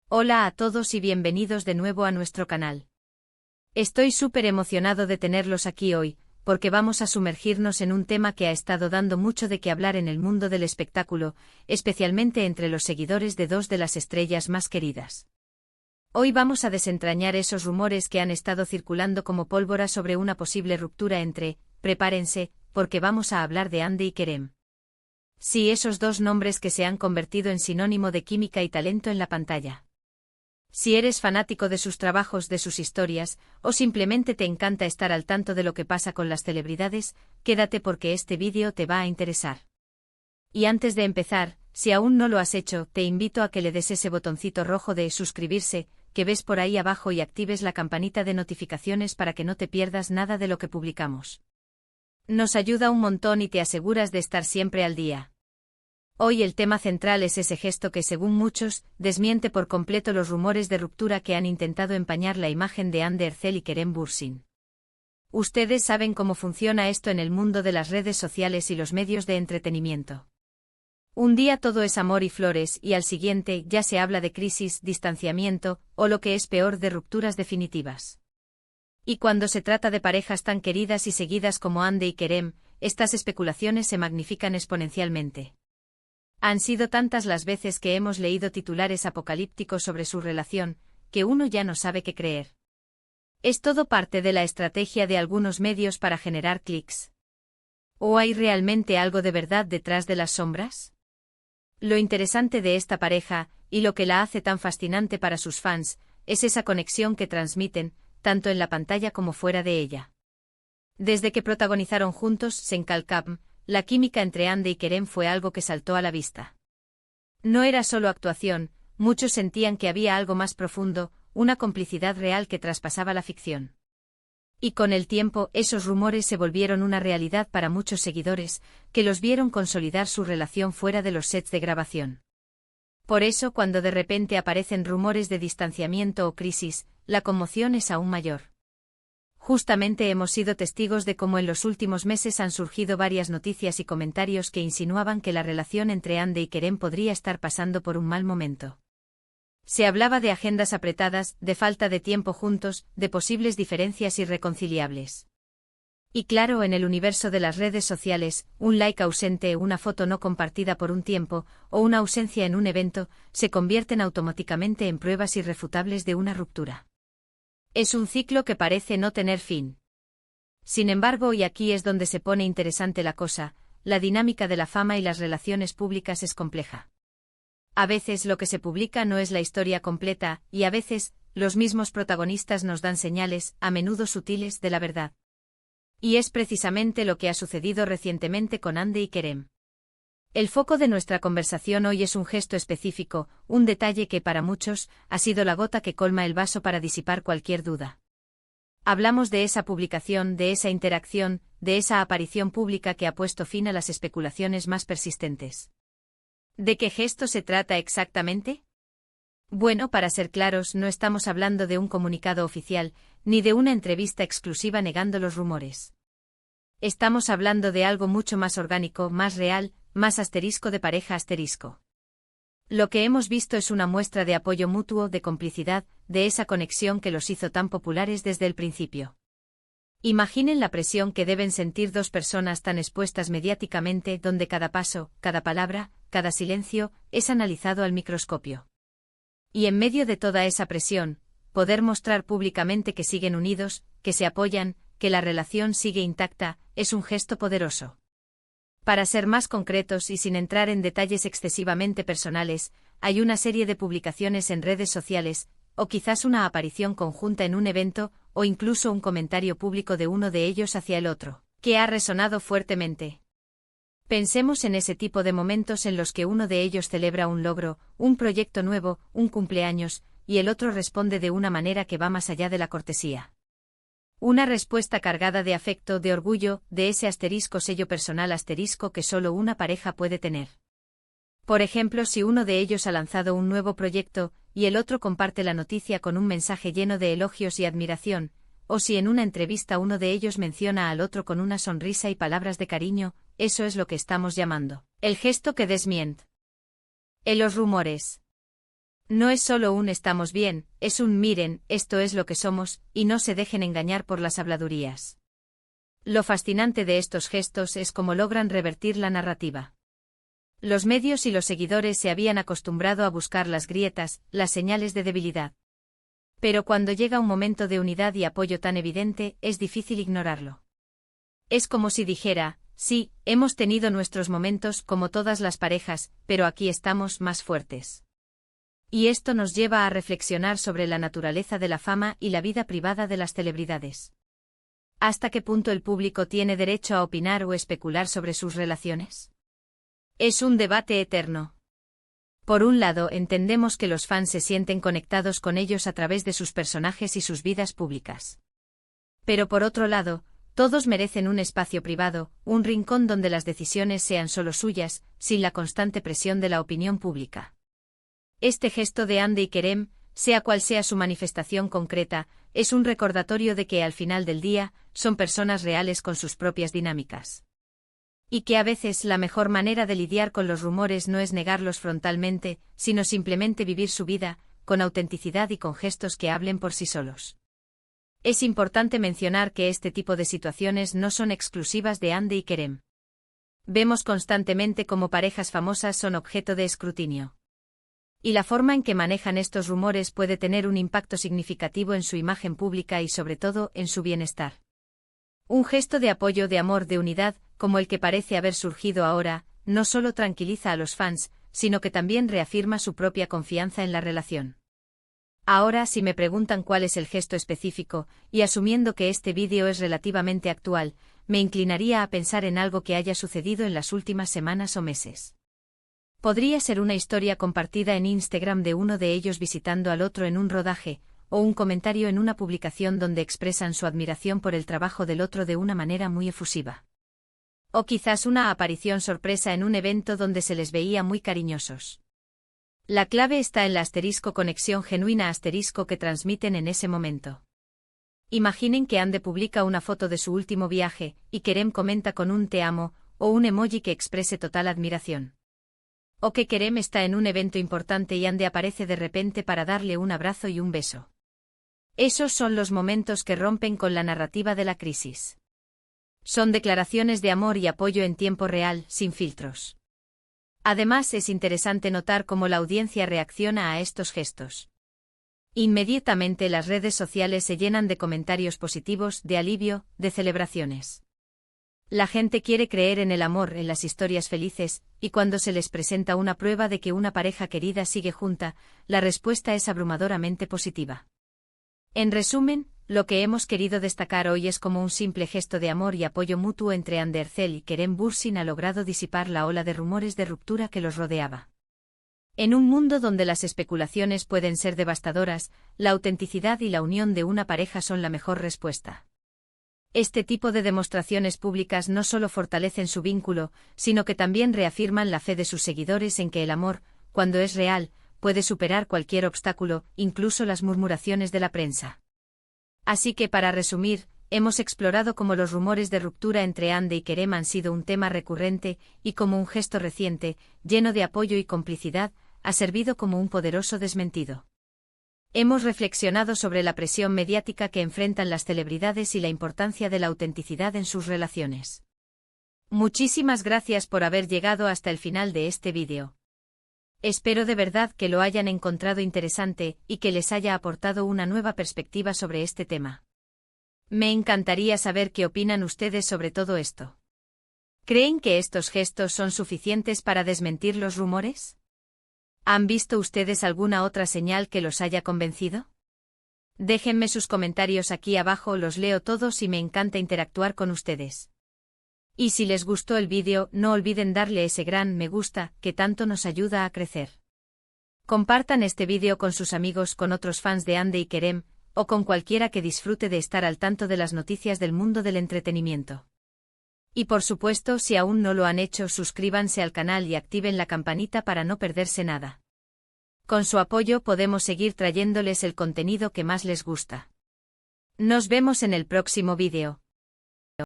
Hola a todos y bienvenidos de nuevo a nuestro canal. Estoy súper emocionado de tenerlos aquí hoy, porque vamos a sumergirnos en un tema que ha estado dando mucho de qué hablar en el mundo del espectáculo, especialmente entre los seguidores de dos de las estrellas más queridas. Hoy vamos a desentrañar esos rumores que han estado circulando como pólvora sobre una posible ruptura prepárense, porque vamos a hablar de Hande y Kerem. Sí, esos dos nombres que se han convertido en sinónimo de química y talento en la pantalla. Si eres fanático de sus trabajos, de sus historias, o simplemente te encanta estar al tanto de lo que pasa con las celebridades, quédate porque este vídeo te va a interesar. Y antes de empezar, si aún no lo has hecho, te invito a que le des ese botoncito rojo de suscribirse, que ves por ahí abajo y actives la campanita de notificaciones para que no te pierdas nada de lo que publicamos. Nos ayuda un montón y te aseguras de estar siempre al día. Hoy el tema central es ese gesto que, según muchos, desmiente por completo los rumores de ruptura que han intentado empañar la imagen de Hande Erçel y Kerem Bürsin. Ustedes saben cómo funciona esto en el mundo de las redes sociales y los medios de entretenimiento. Un día todo es amor y flores y al siguiente ya se habla de crisis, distanciamiento, o lo que es peor, de rupturas definitivas. Y cuando se trata de parejas tan queridas y seguidas como Hande y Kerem, estas especulaciones se magnifican exponencialmente. Han sido tantas las veces que hemos leído titulares apocalípticos sobre su relación, que uno ya no sabe qué creer. ¿Es todo parte de la estrategia de algunos medios para generar clics? ¿O hay realmente algo de verdad detrás de las sombras? Lo interesante de esta pareja, y lo que la hace tan fascinante para sus fans, es esa conexión que transmiten, tanto en la pantalla como fuera de ella. Desde que protagonizaron juntos Senkalkam, la química entre Hande y Kerem fue algo que saltó a la vista. No era solo actuación, muchos sentían que había algo más profundo, una complicidad real que traspasaba la ficción. Y con el tiempo, esos rumores se volvieron una realidad para muchos seguidores, que los vieron consolidar su relación fuera de los sets de grabación. Por eso, cuando de repente aparecen rumores de distanciamiento o crisis, la conmoción es aún mayor. Justamente hemos sido testigos de cómo en los últimos meses han surgido varias noticias y comentarios que insinuaban que la relación entre Hande y Kerem podría estar pasando por un mal momento. Se hablaba de agendas apretadas, de falta de tiempo juntos, de posibles diferencias irreconciliables. Y claro, en el universo de las redes sociales, un like ausente, una foto no compartida por un tiempo, o una ausencia en un evento, se convierten automáticamente en pruebas irrefutables de una ruptura. Es un ciclo que parece no tener fin. Sin embargo, y aquí es donde se pone interesante la cosa, la dinámica de la fama y las relaciones públicas es compleja. A veces lo que se publica no es la historia completa, y a veces, los mismos protagonistas nos dan señales, a menudo sutiles, de la verdad. Y es precisamente lo que ha sucedido recientemente con Hande y Kerem. El foco de nuestra conversación hoy es un gesto específico, un detalle que para muchos ha sido la gota que colma el vaso para disipar cualquier duda. Hablamos de esa publicación, de esa interacción, de esa aparición pública que ha puesto fin a las especulaciones más persistentes. ¿De qué gesto se trata exactamente? Bueno, para ser claros, no estamos hablando de un comunicado oficial, ni de una entrevista exclusiva negando los rumores. Estamos hablando de algo mucho más orgánico, más real, más de pareja . Lo que hemos visto es una muestra de apoyo mutuo, de complicidad, de esa conexión que los hizo tan populares desde el principio. Imaginen la presión que deben sentir dos personas tan expuestas mediáticamente, donde cada paso, cada palabra, cada silencio, es analizado al microscopio. Y en medio de toda esa presión, poder mostrar públicamente que siguen unidos, que se apoyan, que la relación sigue intacta, es un gesto poderoso. Para ser más concretos y sin entrar en detalles excesivamente personales, hay una serie de publicaciones en redes sociales, o quizás una aparición conjunta en un evento, o incluso un comentario público de uno de ellos hacia el otro, que ha resonado fuertemente. Pensemos en ese tipo de momentos en los que uno de ellos celebra un logro, un proyecto nuevo, un cumpleaños, y el otro responde de una manera que va más allá de la cortesía. Una respuesta cargada de afecto, de orgullo, de ese sello personal que solo una pareja puede tener. Por ejemplo, si uno de ellos ha lanzado un nuevo proyecto, y el otro comparte la noticia con un mensaje lleno de elogios y admiración, o si en una entrevista uno de ellos menciona al otro con una sonrisa y palabras de cariño, eso es lo que estamos llamando el gesto que desmiente. En los rumores. No es solo un estamos bien, es un miren, esto es lo que somos, y no se dejen engañar por las habladurías. Lo fascinante de estos gestos es cómo logran revertir la narrativa. Los medios y los seguidores se habían acostumbrado a buscar las grietas, las señales de debilidad. Pero cuando llega un momento de unidad y apoyo tan evidente, es difícil ignorarlo. Es como si dijera, sí, hemos tenido nuestros momentos como todas las parejas, pero aquí estamos más fuertes. Y esto nos lleva a reflexionar sobre la naturaleza de la fama y la vida privada de las celebridades. ¿Hasta qué punto el público tiene derecho a opinar o especular sobre sus relaciones? Es un debate eterno. Por un lado, entendemos que los fans se sienten conectados con ellos a través de sus personajes y sus vidas públicas. Pero por otro lado, todos merecen un espacio privado, un rincón donde las decisiones sean solo suyas, sin la constante presión de la opinión pública. Este gesto de Hande y Kerem, sea cual sea su manifestación concreta, es un recordatorio de que al final del día, son personas reales con sus propias dinámicas. Y que a veces la mejor manera de lidiar con los rumores no es negarlos frontalmente, sino simplemente vivir su vida, con autenticidad y con gestos que hablen por sí solos. Es importante mencionar que este tipo de situaciones no son exclusivas de Hande y Kerem. Vemos constantemente cómo parejas famosas son objeto de escrutinio. Y la forma en que manejan estos rumores puede tener un impacto significativo en su imagen pública y sobre todo en su bienestar. Un gesto de apoyo, de amor, de unidad, como el que parece haber surgido ahora, no solo tranquiliza a los fans, sino que también reafirma su propia confianza en la relación. Ahora, si me preguntan cuál es el gesto específico, y asumiendo que este vídeo es relativamente actual, me inclinaría a pensar en algo que haya sucedido en las últimas semanas o meses. Podría ser una historia compartida en Instagram de uno de ellos visitando al otro en un rodaje, o un comentario en una publicación donde expresan su admiración por el trabajo del otro de una manera muy efusiva. O quizás una aparición sorpresa en un evento donde se les veía muy cariñosos. La clave está en la conexión genuina que transmiten en ese momento. Imaginen que Hande publica una foto de su último viaje, y Kerem comenta con un te amo, o un emoji que exprese total admiración. O que Kerem está en un evento importante y Hande aparece de repente para darle un abrazo y un beso. Esos son los momentos que rompen con la narrativa de la crisis. Son declaraciones de amor y apoyo en tiempo real, sin filtros. Además, es interesante notar cómo la audiencia reacciona a estos gestos. Inmediatamente las redes sociales se llenan de comentarios positivos, de alivio, de celebraciones. La gente quiere creer en el amor, en las historias felices, y cuando se les presenta una prueba de que una pareja querida sigue junta, la respuesta es abrumadoramente positiva. En resumen, lo que hemos querido destacar hoy es cómo un simple gesto de amor y apoyo mutuo entre Hande Erçel y Kerem Bürsin ha logrado disipar la ola de rumores de ruptura que los rodeaba. En un mundo donde las especulaciones pueden ser devastadoras, la autenticidad y la unión de una pareja son la mejor respuesta. Este tipo de demostraciones públicas no solo fortalecen su vínculo, sino que también reafirman la fe de sus seguidores en que el amor, cuando es real, puede superar cualquier obstáculo, incluso las murmuraciones de la prensa. Así que para resumir, hemos explorado cómo los rumores de ruptura entre Hande y Kerem han sido un tema recurrente, y cómo un gesto reciente, lleno de apoyo y complicidad, ha servido como un poderoso desmentido. Hemos reflexionado sobre la presión mediática que enfrentan las celebridades y la importancia de la autenticidad en sus relaciones. Muchísimas gracias por haber llegado hasta el final de este vídeo. Espero de verdad que lo hayan encontrado interesante y que les haya aportado una nueva perspectiva sobre este tema. Me encantaría saber qué opinan ustedes sobre todo esto. ¿Creen que estos gestos son suficientes para desmentir los rumores? ¿Han visto ustedes alguna otra señal que los haya convencido? Déjenme sus comentarios aquí abajo, los leo todos y me encanta interactuar con ustedes. Y si les gustó el vídeo, no olviden darle ese gran me gusta, que tanto nos ayuda a crecer. Compartan este vídeo con sus amigos, con otros fans de Hande y Kerem, o con cualquiera que disfrute de estar al tanto de las noticias del mundo del entretenimiento. Y por supuesto, si aún no lo han hecho, suscríbanse al canal y activen la campanita para no perderse nada. Con su apoyo podemos seguir trayéndoles el contenido que más les gusta. Nos vemos en el próximo vídeo.